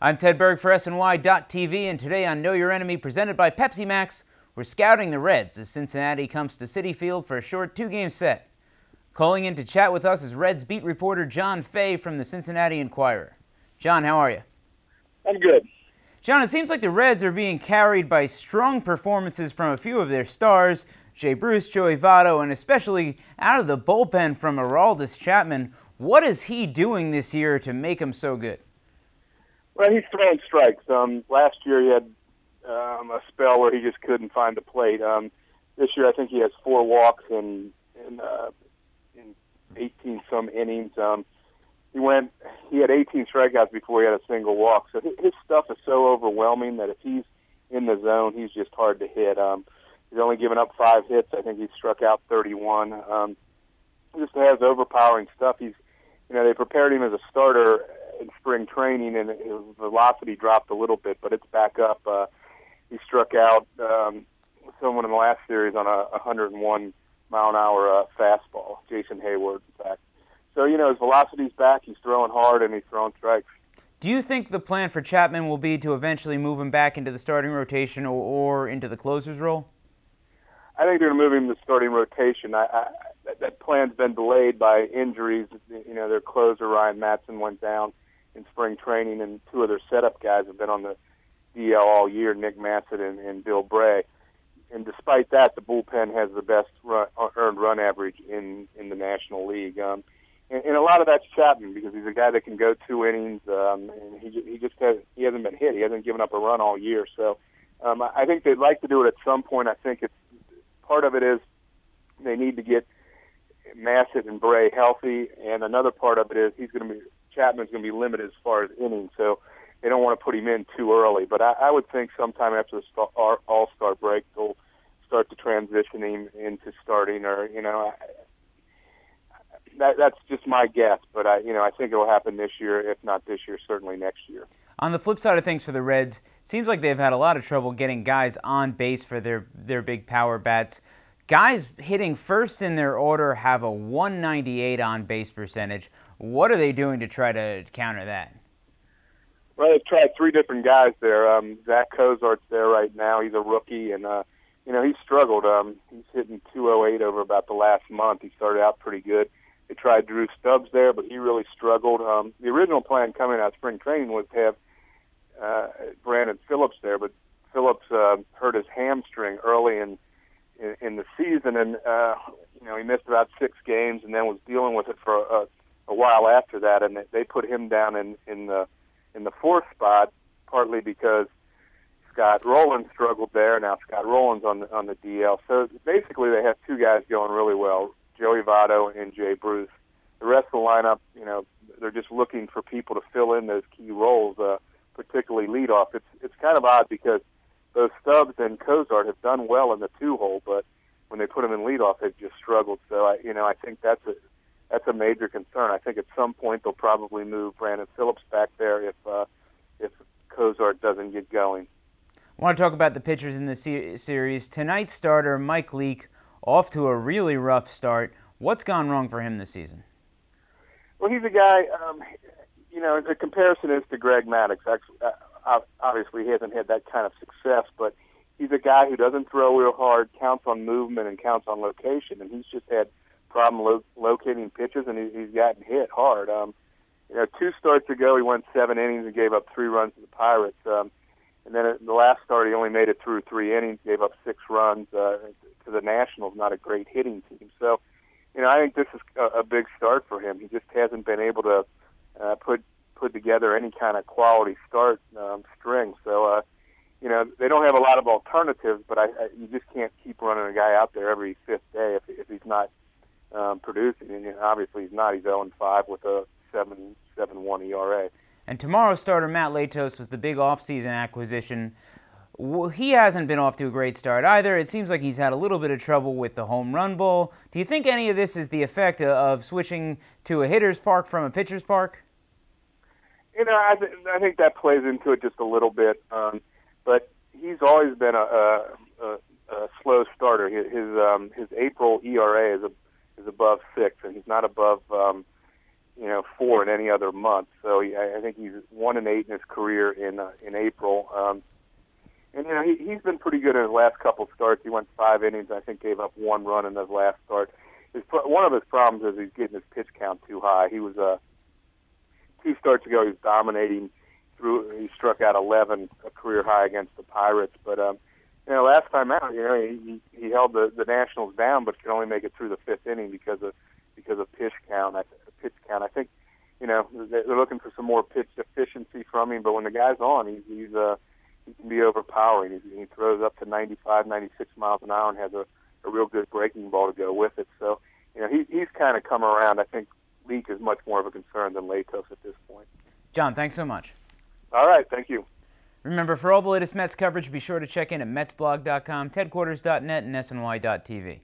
I'm Ted Berg for SNY.TV, and today on Know Your Enemy, presented by Pepsi Max, we're scouting the Reds as Cincinnati comes to Citi Field for a short two-game set. Calling in to chat with us is Reds beat reporter John Fay from the Cincinnati Enquirer. John, how are you? I'm good. John, it seems like the Reds are being carried by strong performances from a few of their stars, Jay Bruce, Joey Votto, and especially out of the bullpen from Chapman. What is he doing this year to make him so good? Well, he's throwing strikes. Last year he had a spell where he just couldn't find the plate. This year I think he has 4 walks in 18 some innings. He had 18 strikeouts before he had a single walk. So his stuff is so overwhelming that if he's in the zone, he's just hard to hit. He's only given up 5 hits. I think he struck out 31. He just has overpowering stuff. They prepared him as a starter in spring training, and his velocity dropped a little bit, but it's back up. He struck out someone in the last series on a 101-mile-an-hour fastball, Jason Hayward, in fact. So, his velocity's back, he's throwing hard, and he's throwing strikes. Do you think the plan for Chapman will be to eventually move him back into the starting rotation or into the closer's role? I think they're going to move him to the starting rotation. That plan's been delayed by injuries. Their closer, Ryan Matson, went down in spring training, and 2 of their setup guys have been on the DL all year, Nick Massett and Bill Bray. And despite that, the bullpen has the best earned run average in the National League. And a lot of that's Chapman, because he's a guy that can go 2 innings, and he hasn't been hit. He hasn't given up a run all year. So I think they'd like to do it at some point. I think part of it is they need to get Massett and Bray healthy, and another part of it is Chapman's going to be limited as far as innings, so they don't want to put him in too early. But I would think sometime after the All-Star break, they'll start to transition him into starting, or that's just my guess. But I think it will happen this year. If not this year, certainly next year. On the flip side of things for the Reds, it seems like they've had a lot of trouble getting guys on base for their big power bats. Guys hitting first in their order have a 198 on-base percentage. What are they doing to try to counter that? Well, they've tried 3 different guys there. Zach Cozart's there right now. He's a rookie, and he's struggled. He's hitting 208 over about the last month. He started out pretty good. They tried Drew Stubbs there, but he really struggled. The original plan coming out of spring training was to have Brandon Phillips there, but Phillips hurt his hamstring early in the season, and he missed about 6 games, and then was dealing with it for a while after that, and they put him down in the 4th spot, partly because Scott Rowland struggled there. Now Scott Rowland's on the DL, so basically they have 2 guys going really well, Joey Votto and Jay Bruce. The rest of the lineup, they're just looking for people to fill in those key roles, particularly leadoff. It's kind of odd because those Stubbs and Cozart have done well in the 2-hole, but when they put them in leadoff, they've just struggled. So I think that's a major concern. I think at some point they'll probably move Brandon Phillips back there if Cozart doesn't get going. I want to talk about the pitchers in the series. Tonight's starter, Mike Leake, off to a really rough start. What's gone wrong for him this season? Well, he's a guy, the comparison is to Greg Maddux. Obviously, he hasn't had that kind of success, but he's a guy who doesn't throw real hard, counts on movement, and counts on location, and he's just had problem locating pitches, and he's gotten hit hard. 2 starts ago, he went 7 innings and gave up 3 runs to the Pirates. And then at the last start, he only made it through 3 innings, gave up 6 runs to the Nationals, not a great hitting team. So, I think this is a big start for him. He just hasn't been able to put together any kind of quality start string. So, they don't have a lot of alternatives, but you just can't keep running a guy out there every 5th day if he's not producing. And obviously he's not. He's 0-5 with a 7.71 ERA. And tomorrow's starter, Matt Latos, was the big offseason acquisition. He hasn't been off to a great start either. It seems like he's had a little bit of trouble with the home run ball. Do you think any of this is the effect of switching to a hitter's park from a pitcher's park? I think that plays into it just a little bit. But he's always been a slow starter. His April ERA is above 6, and he's not above 4 in any other month. So I think he's 1-8 in his career in April. And he's been pretty good in his last couple starts. He went 5 innings. I think gave up 1 run in his last start. One of his problems is he's getting his pitch count too high. He was 2 starts ago. He was dominating through. He struck out 11, a career high against the Pirates. But last time out, he held the Nationals down, but could only make it through the 5th inning because of pitch count. I think they're looking for some more pitch efficiency from him. But when the guy's on, he can be overpowering. He throws up to 95, 96 miles an hour and has a real good breaking ball to go with it. So, he's kind of come around. I think Leake is much more of a concern than Latos at this point. John, thanks so much. All right, thank you. Remember, for all the latest Mets coverage, be sure to check in at MetsBlog.com, TedQuarters.net, and SNY.TV.